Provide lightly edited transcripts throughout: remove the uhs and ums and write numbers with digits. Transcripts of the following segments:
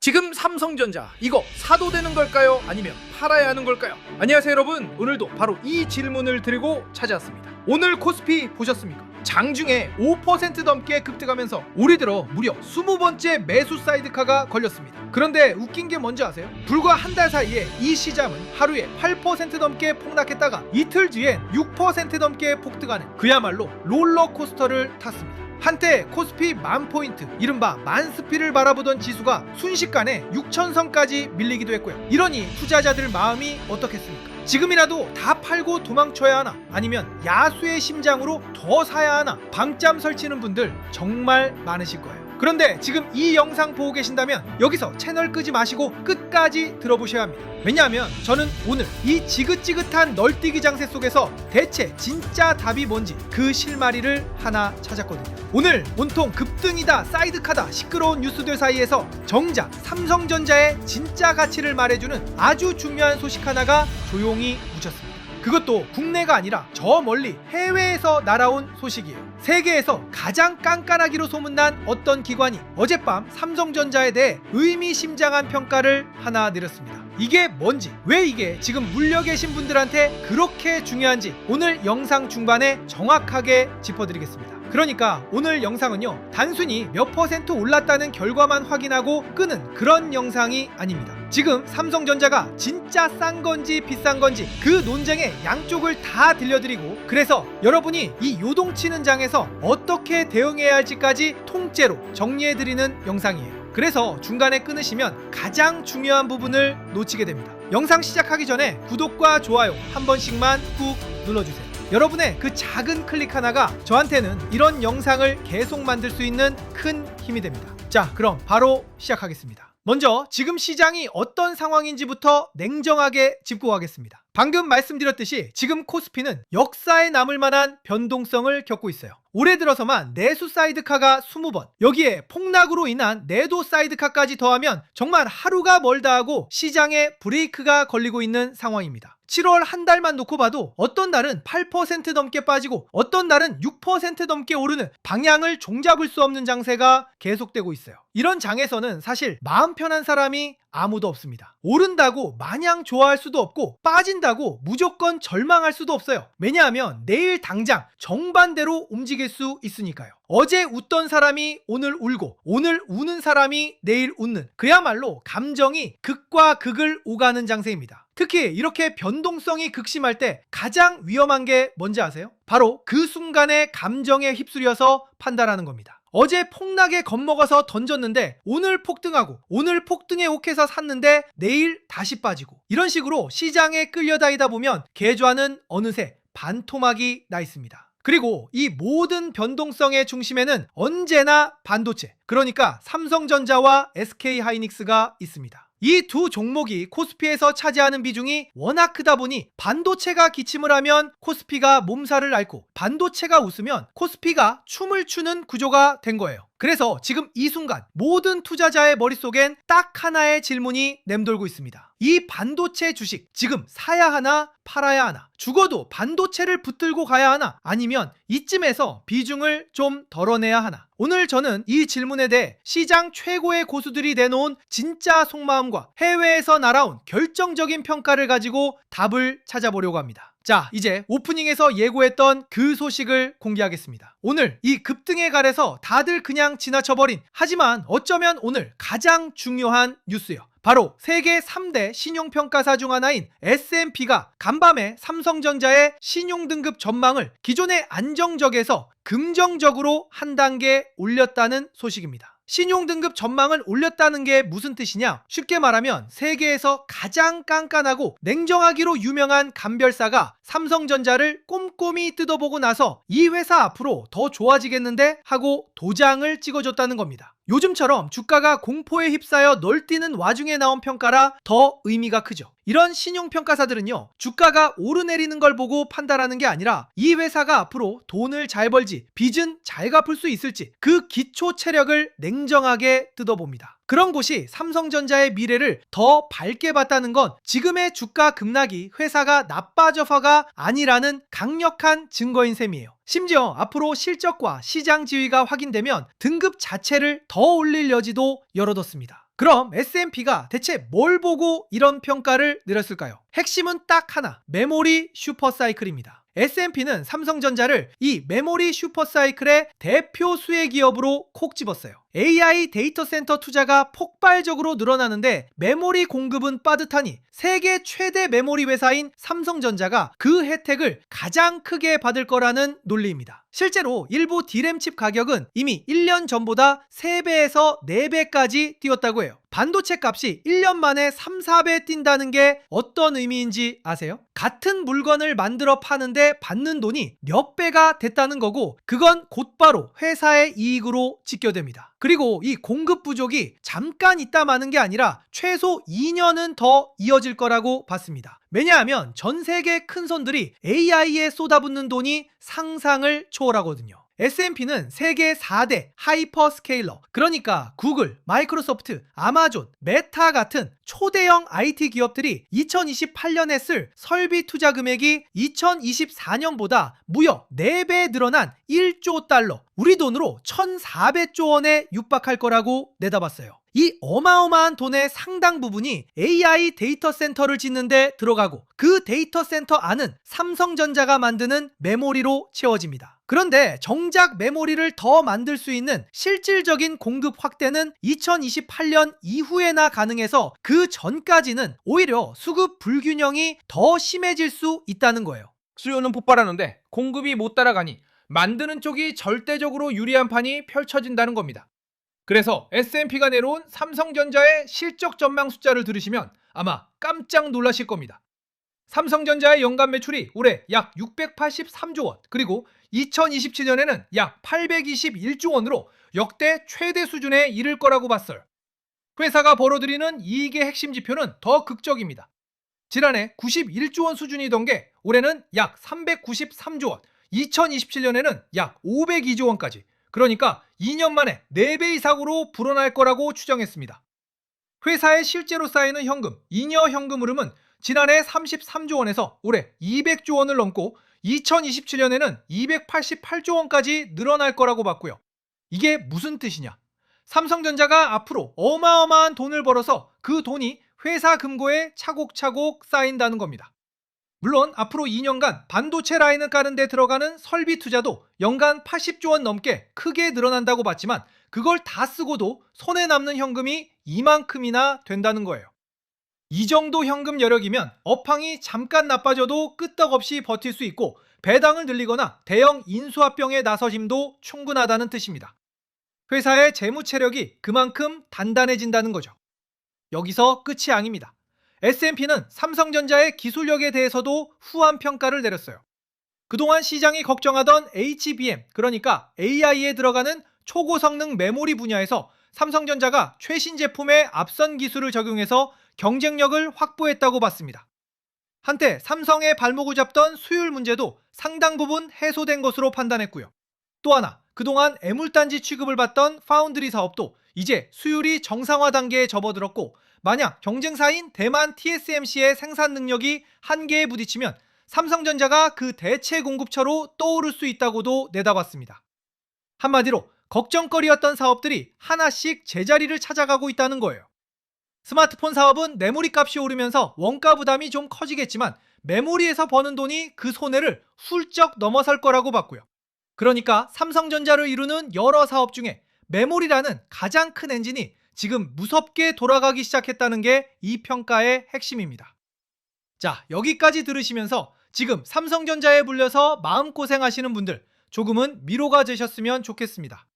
지금 삼성전자 이거 사도 되는 걸까요? 아니면 팔아야 하는 걸까요? 안녕하세요 여러분, 오늘도 바로 이 질문을 드리고 찾아왔습니다. 오늘 코스피 보셨습니까? 장중에 5% 넘게 급등하면서 올해 들어 무려 20번째 매수 사이드카가 걸렸습니다. 그런데 웃긴 게 뭔지 아세요? 불과 한 달 사이에 이 시장은 하루에 8% 넘게 폭락했다가 이틀 뒤엔 6% 넘게 폭등하는 그야말로 롤러코스터를 탔습니다. 한때 코스피 10,000포인트, 이른바 만스피를 바라보던 지수가 순식간에 6,000선까지 밀리기도 했고요. 이러니 투자자들 마음이 어떻겠습니까? 지금이라도 다 팔고 도망쳐야 하나, 아니면 야수의 심장으로 더 사야 하나, 밤잠 설치는 분들 정말 많으실 거예요. 그런데 지금 이 영상 보고 계신다면 여기서 채널 끄지 마시고 끝까지 들어보셔야 합니다. 왜냐하면 저는 오늘 이 지긋지긋한 널뛰기 장세 속에서 대체 진짜 답이 뭔지 그 실마리를 하나 찾았거든요. 오늘 온통 급등이다, 사이드카다 시끄러운 뉴스들 사이에서 정작 삼성전자의 진짜 가치를 말해주는 아주 중요한 소식 하나가 조용히 묻혔습니다. 그것도 국내가 아니라 저 멀리 해외에서 날아온 소식이에요. 세계에서 가장 깐깐하기로 소문난 어떤 기관이 어젯밤 삼성전자에 대해 의미심장한 평가를 하나 내렸습니다. 이게 뭔지, 왜 이게 지금 물려 계신 분들한테 그렇게 중요한지 오늘 영상 중반에 정확하게 짚어드리겠습니다. 그러니까 오늘 영상은요, 단순히 몇 퍼센트 올랐다는 결과만 확인하고 끄는 그런 영상이 아닙니다. 지금 삼성전자가 진짜 싼 건지 비싼 건지 그 논쟁의 양쪽을 다 들려드리고, 그래서 여러분이 이 요동치는 장에서 어떻게 대응해야 할지까지 통째로 정리해드리는 영상이에요. 그래서 중간에 끊으시면 가장 중요한 부분을 놓치게 됩니다. 영상 시작하기 전에 구독과 좋아요 한 번씩만 꾹 눌러주세요. 여러분의 그 작은 클릭 하나가 저한테는 이런 영상을 계속 만들 수 있는 큰 힘이 됩니다. 자, 그럼 바로 시작하겠습니다. 먼저 지금 시장이 어떤 상황인지부터 냉정하게 짚고 가겠습니다. 방금 말씀드렸듯이 지금 코스피는 역사에 남을 만한 변동성을 겪고 있어요. 올해 들어서만 내수 사이드카가 20번, 여기에 폭락으로 인한 내도 사이드카까지 더하면 정말 하루가 멀다 하고 시장에 브레이크가 걸리고 있는 상황입니다. 7월 한 달만 놓고 봐도 어떤 날은 8% 넘게 빠지고 어떤 날은 6% 넘게 오르는 방향을 종잡을 수 없는 장세가 계속되고 있어요. 이런 장에서는 사실 마음 편한 사람이 아무도 없습니다. 오른다고 마냥 좋아할 수도 없고 빠진다고 무조건 절망할 수도 없어요. 왜냐하면 내일 당장 정반대로 움직일 수 있으니까요. 어제 웃던 사람이 오늘 울고 오늘 우는 사람이 내일 웃는, 그야말로 감정이 극과 극을 오가는 장세입니다. 특히 이렇게 변동성이 극심할 때 가장 위험한 게 뭔지 아세요? 바로 그 순간의 감정에 휩쓸려서 판단하는 겁니다. 어제 폭락에 겁먹어서 던졌는데 오늘 폭등하고, 오늘 폭등에 옥해서 샀는데 내일 다시 빠지고, 이런 식으로 시장에 끌려다니다 보면 계좌는 어느새 반토막이 나 있습니다. 그리고 이 모든 변동성의 중심에는 언제나 반도체, 그러니까 삼성전자와 SK하이닉스가 있습니다. 이 두 종목이 코스피에서 차지하는 비중이 워낙 크다 보니 반도체가 기침을 하면 코스피가 몸살을 앓고, 반도체가 웃으면 코스피가 춤을 추는 구조가 된 거예요. 그래서 지금 이 순간 모든 투자자의 머릿속엔 딱 하나의 질문이 맴돌고 있습니다. 이 반도체 주식 지금 사야 하나 팔아야 하나? 죽어도 반도체를 붙들고 가야 하나? 아니면 이쯤에서 비중을 좀 덜어내야 하나? 오늘 저는 이 질문에 대해 시장 최고의 고수들이 내놓은 진짜 속마음과 해외에서 날아온 결정적인 평가를 가지고 답을 찾아보려고 합니다. 자, 이제 오프닝에서 예고했던 그 소식을 공개하겠습니다. 오늘 이 급등의 갈에서 다들 그냥 지나쳐버린, 하지만 어쩌면 오늘 가장 중요한 뉴스요. 바로 세계 3대 신용평가사 중 하나인 S&P가 간밤에 삼성전자의 신용등급 전망을 기존의 안정적에서 긍정적으로 한 단계 올렸다는 소식입니다. 신용등급 전망을 올렸다는 게 무슨 뜻이냐? 쉽게 말하면 세계에서 가장 깐깐하고 냉정하기로 유명한 감별사가 삼성전자를 꼼꼼히 뜯어보고 나서 이 회사 앞으로 더 좋아지겠는데? 하고 도장을 찍어줬다는 겁니다. 요즘처럼 주가가 공포에 휩싸여 널뛰는 와중에 나온 평가라 더 의미가 크죠. 이런 신용평가사들은요, 주가가 오르내리는 걸 보고 판단하는 게 아니라 이 회사가 앞으로 돈을 잘 벌지, 빚은 잘 갚을 수 있을지 그 기초 체력을 냉정하게 뜯어봅니다. 그런 곳이 삼성전자의 미래를 더 밝게 봤다는 건 지금의 주가 급락이 회사가 나빠져서가 아니라는 강력한 증거인 셈이에요. 심지어 앞으로 실적과 시장 지위가 확인되면 등급 자체를 더 올릴 여지도 열어뒀습니다. 그럼 S&P가 대체 뭘 보고 이런 평가를 내렸을까요? 핵심은 딱 하나, 메모리 슈퍼사이클입니다. S&P는 삼성전자를 이 메모리 슈퍼사이클의 대표 수혜 기업으로 콕 집었어요. AI 데이터 센터 투자가 폭발적으로 늘어나는데 메모리 공급은 빠듯하니 세계 최대 메모리 회사인 삼성전자가 그 혜택을 가장 크게 받을 거라는 논리입니다. 실제로 일부 D램 칩 가격은 이미 1년 전보다 3배에서 4배까지 뛰었다고 해요. 반도체 값이 1년 만에 3, 4배 뛴다는 게 어떤 의미인지 아세요? 같은 물건을 만들어 파는데 받는 돈이 몇 배가 됐다는 거고, 그건 곧바로 회사의 이익으로 직결됩니다. 그리고 이 공급 부족이 잠깐 있다 마는 게 아니라 최소 2년은 더 이어질 거라고 봤습니다. 왜냐하면 전 세계 큰 손들이 AI에 쏟아붓는 돈이 상상을 초월하거든요. S&P는 세계 4대 하이퍼스케일러, 그러니까 구글, 마이크로소프트, 아마존, 메타 같은 초대형 IT 기업들이 2028년에 쓸 설비 투자 금액이 2024년보다 무려 4배 늘어난 1조 달러, 우리 돈으로 1,400조 원에 육박할 거라고 내다봤어요. 이 어마어마한 돈의 상당 부분이 AI 데이터 센터를 짓는 데 들어가고, 그 데이터 센터 안은 삼성전자가 만드는 메모리로 채워집니다. 그런데 정작 메모리를 더 만들 수 있는 실질적인 공급 확대는 2028년 이후에나 가능해서 그 전까지는 오히려 수급 불균형이 더 심해질 수 있다는 거예요. 수요는 폭발하는데 공급이 못 따라가니 만드는 쪽이 절대적으로 유리한 판이 펼쳐진다는 겁니다. 그래서 S&P가 내놓은 삼성전자의 실적 전망 숫자를 들으시면 아마 깜짝 놀라실 겁니다. 삼성전자의 연간 매출이 올해 약 683조 원, 그리고 2027년에는 약 821조 원으로 역대 최대 수준에 이를 거라고 봤어요. 회사가 벌어들이는 이익의 핵심 지표는 더 극적입니다. 지난해 91조 원 수준이던 게 올해는 약 393조 원, 2027년에는 약 502조 원까지, 그러니까 2년 만에 4배 이상으로 불어날 거라고 추정했습니다. 회사에 실제로 쌓이는 현금, 잉여 현금 흐름은 지난해 33조 원에서 올해 200조 원을 넘고 2027년에는 288조 원까지 늘어날 거라고 봤고요. 이게 무슨 뜻이냐? 삼성전자가 앞으로 어마어마한 돈을 벌어서 그 돈이 회사 금고에 차곡차곡 쌓인다는 겁니다. 물론 앞으로 2년간 반도체 라인을 까는 데 들어가는 설비 투자도 연간 80조 원 넘게 크게 늘어난다고 봤지만, 그걸 다 쓰고도 손에 남는 현금이 이만큼이나 된다는 거예요. 이 정도 현금 여력이면 업황이 잠깐 나빠져도 끄떡없이 버틸 수 있고, 배당을 늘리거나 대형 인수합병에 나설 힘도 충분하다는 뜻입니다. 회사의 재무 체력이 그만큼 단단해진다는 거죠. 여기서 끝이 아닙니다. S&P는 삼성전자의 기술력에 대해서도 후한 평가를 내렸어요. 그동안 시장이 걱정하던 HBM, 그러니까 AI에 들어가는 초고성능 메모리 분야에서 삼성전자가 최신 제품의 앞선 기술을 적용해서 경쟁력을 확보했다고 봤습니다. 한때 삼성의 발목을 잡던 수율 문제도 상당 부분 해소된 것으로 판단했고요. 또 하나, 그동안 애물단지 취급을 받던 파운드리 사업도 이제 수율이 정상화 단계에 접어들었고, 만약 경쟁사인 대만 TSMC의 생산 능력이 한계에 부딪히면 삼성전자가 그 대체 공급처로 떠오를 수 있다고도 내다봤습니다. 한마디로 걱정거리였던 사업들이 하나씩 제자리를 찾아가고 있다는 거예요. 스마트폰 사업은 메모리 값이 오르면서 원가 부담이 좀 커지겠지만, 메모리에서 버는 돈이 그 손해를 훌쩍 넘어설 거라고 봤고요. 그러니까 삼성전자를 이루는 여러 사업 중에 메모리라는 가장 큰 엔진이 지금 무섭게 돌아가기 시작했다는 게 이 평가의 핵심입니다. 자, 여기까지 들으시면서 지금 삼성전자에 불려서 마음고생하시는 분들 조금은 위로가 되셨으면 좋겠습니다.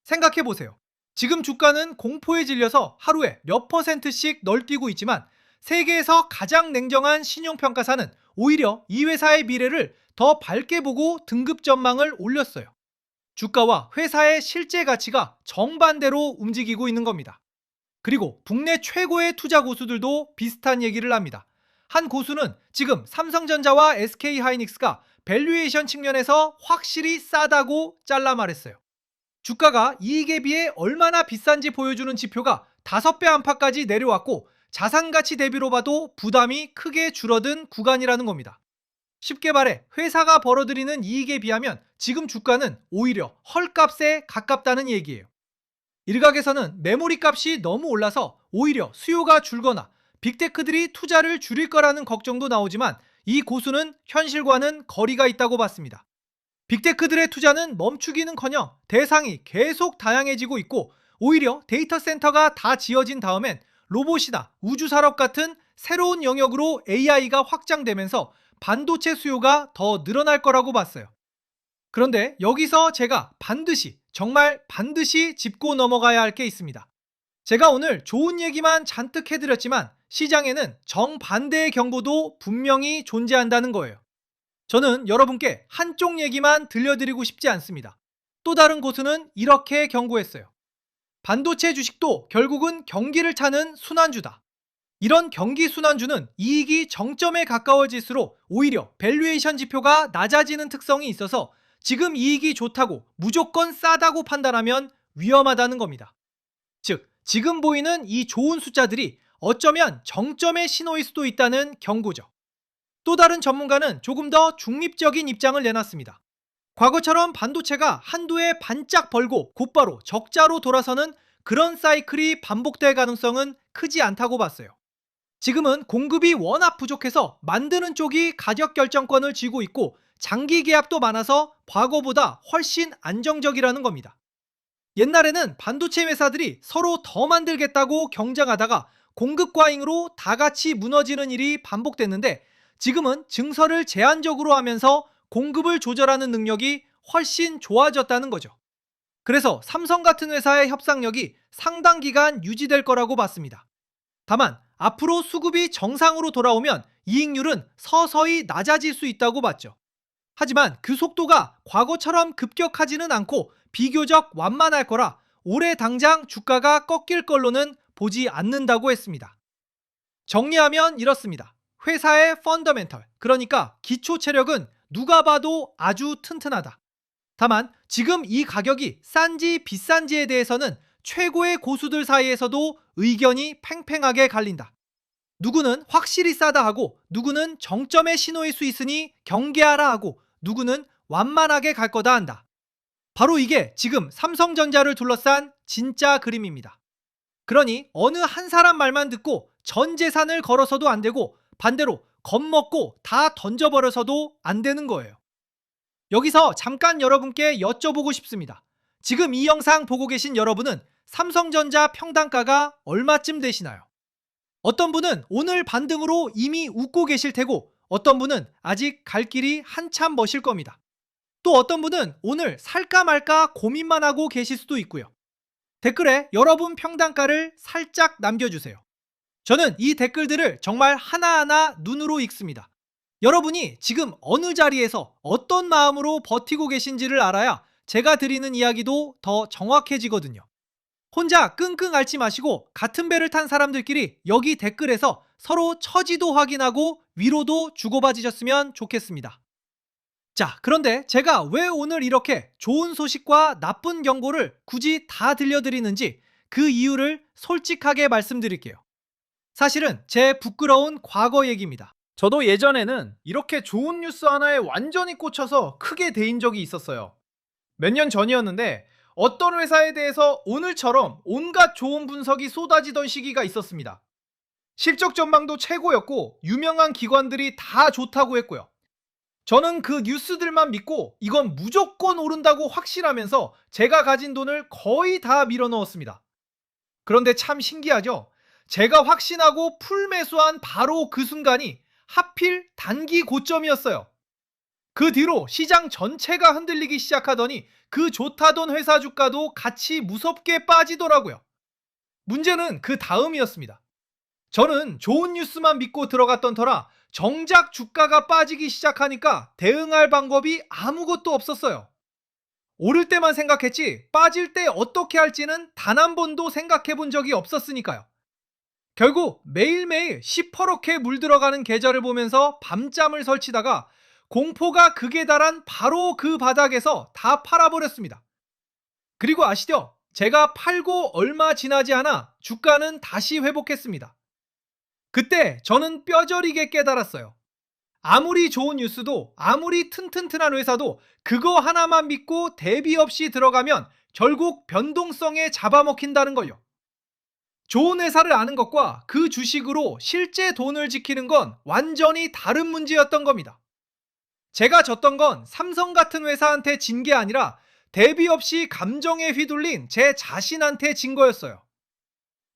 생각해보세요. 지금 주가는 공포에 질려서 하루에 몇 %씩 널뛰고 있지만, 세계에서 가장 냉정한 신용평가사는 오히려 이 회사의 미래를 더 밝게 보고 등급 전망을 올렸어요. 주가와 회사의 실제 가치가 정반대로 움직이고 있는 겁니다. 그리고 국내 최고의 투자 고수들도 비슷한 얘기를 합니다. 한 고수는 지금 삼성전자와 SK하이닉스가 밸류에이션 측면에서 확실히 싸다고 잘라 말했어요. 주가가 이익에 비해 얼마나 비싼지 보여주는 지표가 5배 안팎까지 내려왔고, 자산가치 대비로 봐도 부담이 크게 줄어든 구간이라는 겁니다. 쉽게 말해 회사가 벌어들이는 이익에 비하면 지금 주가는 오히려 헐값에 가깝다는 얘기예요. 일각에서는 메모리 값이 너무 올라서 오히려 수요가 줄거나 빅테크들이 투자를 줄일 거라는 걱정도 나오지만 이 고수는 현실과는 거리가 있다고 봤습니다. 빅테크들의 투자는 멈추기는커녕 대상이 계속 다양해지고 있고 오히려 데이터 센터가 다 지어진 다음엔 로봇이나 우주산업 같은 새로운 영역으로 AI가 확장되면서 반도체 수요가 더 늘어날 거라고 봤어요. 그런데 여기서 제가 정말 반드시 짚고 넘어가야 할 게 있습니다. 제가 오늘 좋은 얘기만 잔뜩 해드렸지만 시장에는 정반대의 경고도 분명히 존재한다는 거예요. 저는 여러분께 한쪽 얘기만 들려드리고 싶지 않습니다. 또 다른 고수는 이렇게 경고했어요. 반도체 주식도 결국은 경기를 타는 순환주다. 이런 경기 순환주는 이익이 정점에 가까워질수록 오히려 밸류에이션 지표가 낮아지는 특성이 있어서 지금 이익이 좋다고 무조건 싸다고 판단하면 위험하다는 겁니다. 즉, 지금 보이는 이 좋은 숫자들이 어쩌면 정점의 신호일 수도 있다는 경고죠. 또 다른 전문가는 조금 더 중립적인 입장을 내놨습니다. 과거처럼 반도체가 한도에 반짝 벌고 곧바로 적자로 돌아서는 그런 사이클이 반복될 가능성은 크지 않다고 봤어요. 지금은 공급이 워낙 부족해서 만드는 쪽이 가격 결정권을 쥐고 있고 장기 계약도 많아서 과거보다 훨씬 안정적이라는 겁니다. 옛날에는 반도체 회사들이 서로 더 만들겠다고 경쟁하다가 공급 과잉으로 다 같이 무너지는 일이 반복됐는데 지금은 증설을 제한적으로 하면서 공급을 조절하는 능력이 훨씬 좋아졌다는 거죠. 그래서 삼성 같은 회사의 협상력이 상당 기간 유지될 거라고 봤습니다. 다만 앞으로 수급이 정상으로 돌아오면 이익률은 서서히 낮아질 수 있다고 봤죠. 하지만 그 속도가 과거처럼 급격하지는 않고 비교적 완만할 거라 올해 당장 주가가 꺾일 걸로는 보지 않는다고 했습니다. 정리하면 이렇습니다. 회사의 펀더멘털, 그러니까 기초 체력은 누가 봐도 아주 튼튼하다. 다만 지금 이 가격이 싼지 비싼지에 대해서는 최고의 고수들 사이에서도 의견이 팽팽하게 갈린다. 누구는 확실히 싸다 하고 누구는 정점의 신호일 수 있으니 경계하라 하고 누구는 완만하게 갈 거다 한다. 바로 이게 지금 삼성전자를 둘러싼 진짜 그림입니다. 그러니 어느 한 사람 말만 듣고 전 재산을 걸어서도 안 되고 반대로 겁먹고 다 던져버려서도 안 되는 거예요. 여기서 잠깐 여러분께 여쭤보고 싶습니다. 지금 이 영상 보고 계신 여러분은 삼성전자 평단가가 얼마쯤 되시나요? 어떤 분은 오늘 반등으로 이미 웃고 계실 테고 어떤 분은 아직 갈 길이 한참 머실 겁니다. 또 어떤 분은 오늘 살까 말까 고민만 하고 계실 수도 있고요. 댓글에 여러분 평단가를 살짝 남겨주세요. 저는 이 댓글들을 정말 하나하나 눈으로 읽습니다. 여러분이 지금 어느 자리에서 어떤 마음으로 버티고 계신지를 알아야 제가 드리는 이야기도 더 정확해지거든요. 혼자 끙끙 앓지 마시고 같은 배를 탄 사람들끼리 여기 댓글에서 서로 처지도 확인하고 위로도 주고받으셨으면 좋겠습니다. 자, 그런데 제가 왜 오늘 이렇게 좋은 소식과 나쁜 경고를 굳이 다 들려드리는지 그 이유를 솔직하게 말씀드릴게요. 사실은 제 부끄러운 과거 얘기입니다. 저도 예전에는 이렇게 좋은 뉴스 하나에 완전히 꽂혀서 크게 데인 적이 있었어요. 몇 년 전이었는데 어떤 회사에 대해서 오늘처럼 온갖 좋은 분석이 쏟아지던 시기가 있었습니다. 실적 전망도 최고였고 유명한 기관들이 다 좋다고 했고요. 저는 그 뉴스들만 믿고 이건 무조건 오른다고 확신하면서 제가 가진 돈을 거의 다 밀어넣었습니다. 그런데 참 신기하죠? 제가 확신하고 풀 매수한 바로 그 순간이 하필 단기 고점이었어요. 그 뒤로 시장 전체가 흔들리기 시작하더니 그 좋다던 회사 주가도 같이 무섭게 빠지더라고요. 문제는 그 다음이었습니다. 저는 좋은 뉴스만 믿고 들어갔던 터라 정작 주가가 빠지기 시작하니까 대응할 방법이 아무것도 없었어요. 오를 때만 생각했지 빠질 때 어떻게 할지는 단 한 번도 생각해 본 적이 없었으니까요. 결국 매일매일 시퍼렇게 물들어가는 계절을 보면서 밤잠을 설치다가 공포가 극에 달한 바로 그 바닥에서 다 팔아버렸습니다. 그리고 아시죠? 제가 팔고 얼마 지나지 않아 주가는 다시 회복했습니다. 그때 저는 뼈저리게 깨달았어요. 아무리 좋은 뉴스도 아무리 튼튼한 회사도 그거 하나만 믿고 대비 없이 들어가면 결국 변동성에 잡아먹힌다는 걸요. 좋은 회사를 아는 것과 그 주식으로 실제 돈을 지키는 건 완전히 다른 문제였던 겁니다. 제가 졌던 건 삼성 같은 회사한테 진 게 아니라 대비 없이 감정에 휘둘린 제 자신한테 진 거였어요.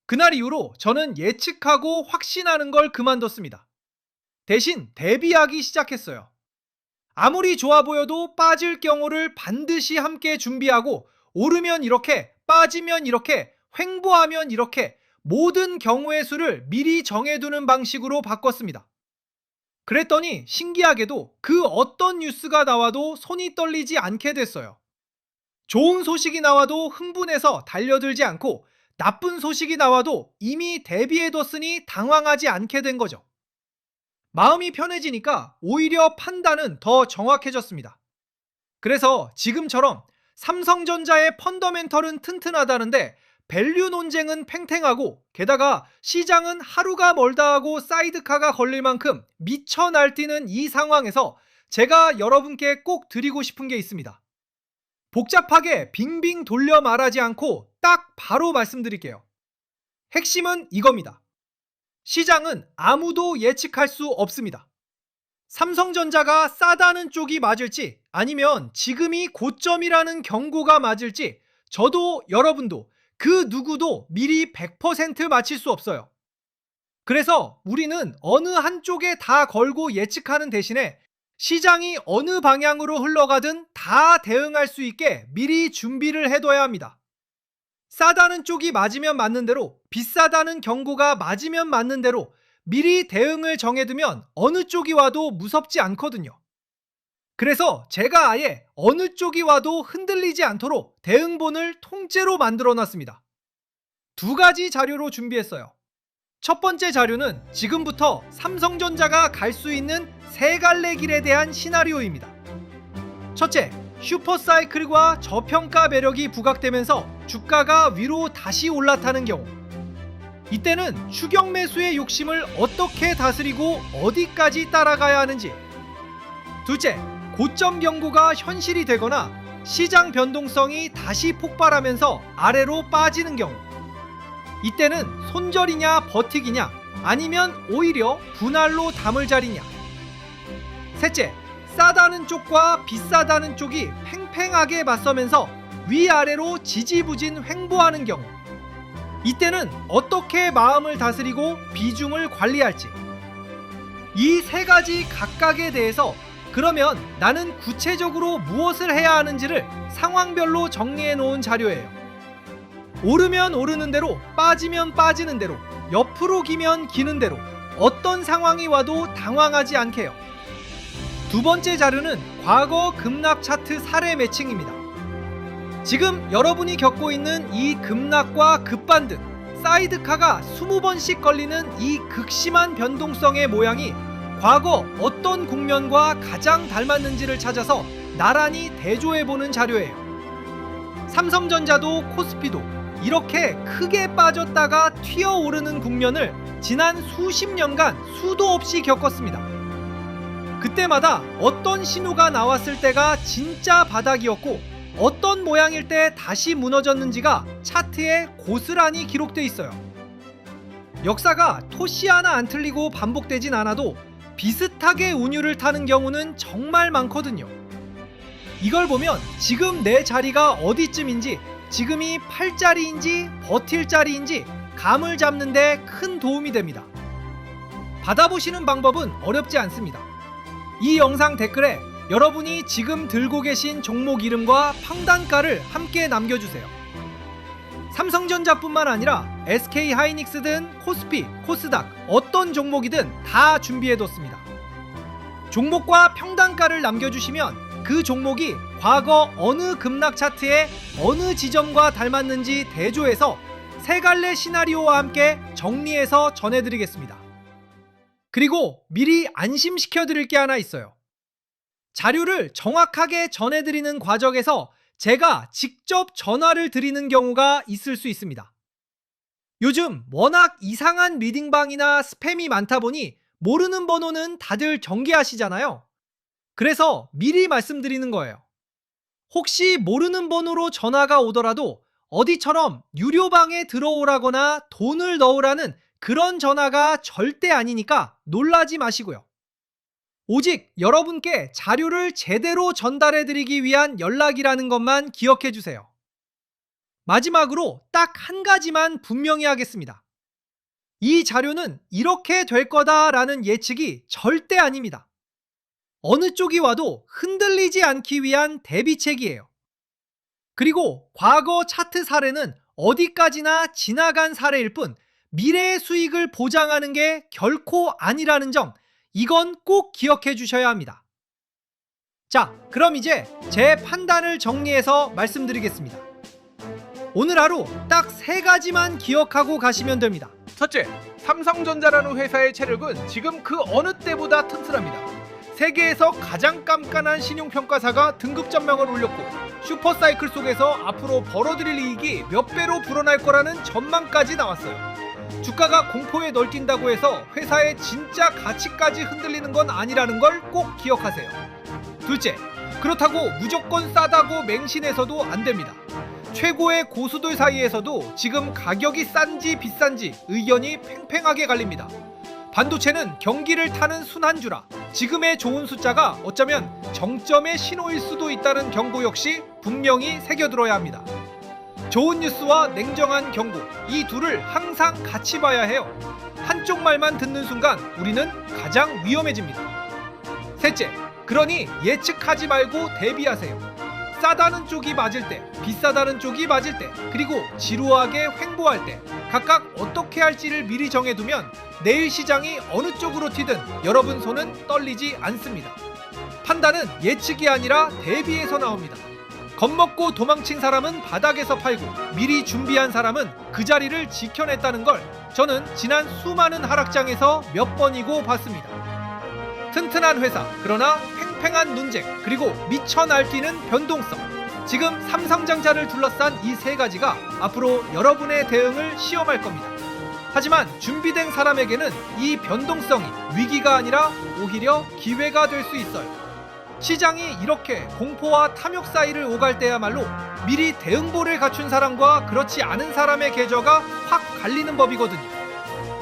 그날 이후로 저는 예측하고 확신하는 걸 그만뒀습니다. 대신 대비하기 시작했어요. 아무리 좋아 보여도 빠질 경우를 반드시 함께 준비하고 오르면 이렇게, 빠지면 이렇게, 횡보하면 이렇게 모든 경우의 수를 미리 정해두는 방식으로 바꿨습니다. 그랬더니 신기하게도 그 어떤 뉴스가 나와도 손이 떨리지 않게 됐어요. 좋은 소식이 나와도 흥분해서 달려들지 않고 나쁜 소식이 나와도 이미 대비해뒀으니 당황하지 않게 된 거죠. 마음이 편해지니까 오히려 판단은 더 정확해졌습니다. 그래서 지금처럼 삼성전자의 펀더멘털은 튼튼하다는데 밸류 논쟁은 팽팽하고 게다가 시장은 하루가 멀다 하고 사이드카가 걸릴 만큼 미쳐 날뛰는 이 상황에서 제가 여러분께 꼭 드리고 싶은 게 있습니다. 복잡하게 빙빙 돌려 말하지 않고 딱 바로 말씀드릴게요. 핵심은 이겁니다. 시장은 아무도 예측할 수 없습니다. 삼성전자가 싸다는 쪽이 맞을지 아니면 지금이 고점이라는 경고가 맞을지 저도 여러분도 그 누구도 미리 100% 맞힐 수 없어요. 그래서 우리는 어느 한쪽에 다 걸고 예측하는 대신에 시장이 어느 방향으로 흘러가든 다 대응할 수 있게 미리 준비를 해둬야 합니다. 싸다는 쪽이 맞으면 맞는 대로, 비싸다는 경고가 맞으면 맞는 대로 미리 대응을 정해두면 어느 쪽이 와도 무섭지 않거든요. 그래서 제가 아예 어느 쪽이 와도 흔들리지 않도록 대응본을 통째로 만들어 놨습니다. 두 가지 자료로 준비했어요. 첫 번째 자료는 지금부터 삼성전자가 갈 수 있는 세 갈래 길에 대한 시나리오입니다. 첫째, 슈퍼사이클과 저평가 매력이 부각되면서 주가가 위로 다시 올라타는 경우, 이때는 추격 매수의 욕심을 어떻게 다스리고 어디까지 따라가야 하는지. 둘째, 고점 경고가 현실이 되거나 시장 변동성이 다시 폭발하면서 아래로 빠지는 경우, 이때는 손절이냐 버티기냐 아니면 오히려 분할로 담을 자리냐. 셋째, 싸다는 쪽과 비싸다는 쪽이 팽팽하게 맞서면서 위아래로 지지부진 횡보하는 경우, 이때는 어떻게 마음을 다스리고 비중을 관리할지. 이 세 가지 각각에 대해서 그러면 나는 구체적으로 무엇을 해야 하는지를 상황별로 정리해 놓은 자료예요. 오르면 오르는 대로, 빠지면 빠지는 대로, 옆으로 기면 기는 대로 어떤 상황이 와도 당황하지 않게요. 두 번째 자료는 과거 급락 차트 사례 매칭입니다. 지금 여러분이 겪고 있는 이 급락과 급반등, 사이드카가 20번씩 걸리는 이 극심한 변동성의 모양이 과거 어떤 국면과 가장 닮았는지를 찾아서 나란히 대조해보는 자료예요. 삼성전자도 코스피도 이렇게 크게 빠졌다가 튀어오르는 국면을 지난 수십 년간 수도 없이 겪었습니다. 그때마다 어떤 신호가 나왔을 때가 진짜 바닥이었고 어떤 모양일 때 다시 무너졌는지가 차트에 고스란히 기록돼 있어요. 역사가 토시 하나 안 틀리고 반복되진 않아도 비슷하게 운율을 타는 경우는 정말 많거든요. 이걸 보면 지금 내 자리가 어디쯤인지, 지금이 팔 자리인지 버틸 자리인지 감을 잡는 데 큰 도움이 됩니다. 받아보시는 방법은 어렵지 않습니다. 이 영상 댓글에 여러분이 지금 들고 계신 종목 이름과 평단가를 함께 남겨주세요. 삼성전자뿐만 아니라 SK하이닉스든 코스피, 코스닥 어떤 종목이든 다 준비해뒀습니다. 종목과 평단가를 남겨주시면 그 종목이 과거 어느 급락 차트에 어느 지점과 닮았는지 대조해서 세 갈래 시나리오와 함께 정리해서 전해드리겠습니다. 그리고 미리 안심시켜 드릴 게 하나 있어요. 자료를 정확하게 전해드리는 과정에서 제가 직접 전화를 드리는 경우가 있을 수 있습니다. 요즘 워낙 이상한 리딩방이나 스팸이 많다 보니 모르는 번호는 다들 경계하시잖아요. 그래서 미리 말씀드리는 거예요. 혹시 모르는 번호로 전화가 오더라도 어디처럼 유료방에 들어오라거나 돈을 넣으라는 그런 전화가 절대 아니니까 놀라지 마시고요. 오직 여러분께 자료를 제대로 전달해 드리기 위한 연락이라는 것만 기억해 주세요. 마지막으로 딱 한 가지만 분명히 하겠습니다. 이 자료는 이렇게 될 거다라는 예측이 절대 아닙니다. 어느 쪽이 와도 흔들리지 않기 위한 대비책이에요. 그리고 과거 차트 사례는 어디까지나 지나간 사례일 뿐 미래의 수익을 보장하는 게 결코 아니라는 점, 이건 꼭 기억해 주셔야 합니다. 자, 그럼 이제 제 판단을 정리해서 말씀드리겠습니다. 오늘 하루 딱 3가지만 기억하고 가시면 됩니다. 첫째, 삼성전자라는 회사의 체력은 지금 그 어느 때보다 튼튼합니다. 세계에서 가장 깐깐한 신용평가사가 등급 전망을 올렸고 슈퍼사이클 속에서 앞으로 벌어들일 이익이 몇 배로 불어날 거라는 전망까지 나왔어요. 주가가 공포에 널뛴다고 해서 회사의 진짜 가치까지 흔들리는 건 아니라는 걸 꼭 기억하세요. 둘째, 그렇다고 무조건 싸다고 맹신해서도 안 됩니다. 최고의 고수들 사이에서도 지금 가격이 싼지 비싼지 의견이 팽팽하게 갈립니다. 반도체는 경기를 타는 순환주라 지금의 좋은 숫자가 어쩌면 정점의 신호일 수도 있다는 경고 역시 분명히 새겨들어야 합니다. 좋은 뉴스와 냉정한 경고, 이 둘을 항상 같이 봐야 해요. 한쪽 말만 듣는 순간 우리는 가장 위험해집니다. 셋째, 그러니 예측하지 말고 대비하세요. 싸다는 쪽이 맞을 때, 비싸다는 쪽이 맞을 때, 그리고 지루하게 횡보할 때 각각 어떻게 할지를 미리 정해두면 내일 시장이 어느 쪽으로 튀든 여러분 손은 떨리지 않습니다. 판단은 예측이 아니라 대비에서 나옵니다. 겁먹고 도망친 사람은 바닥에서 팔고 미리 준비한 사람은 그 자리를 지켜냈다는 걸 저는 지난 수많은 하락장에서 몇 번이고 봤습니다. 튼튼한 회사, 그러나 팽팽한 논쟁, 그리고 미쳐 날뛰는 변동성. 지금 삼성전자를 둘러싼 이 3가지가 앞으로 여러분의 대응을 시험할 겁니다. 하지만 준비된 사람에게는 이 변동성이 위기가 아니라 오히려 기회가 될 수 있어요. 시장이 이렇게 공포와 탐욕 사이를 오갈 때야말로 미리 대응보를 갖춘 사람과 그렇지 않은 사람의 계좌가 확 갈리는 법이거든요.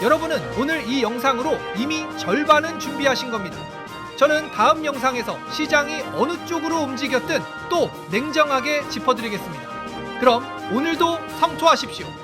여러분은 오늘 이 영상으로 이미 절반은 준비하신 겁니다. 저는 다음 영상에서 시장이 어느 쪽으로 움직였든 또 냉정하게 짚어드리겠습니다. 그럼 오늘도 성투하십시오.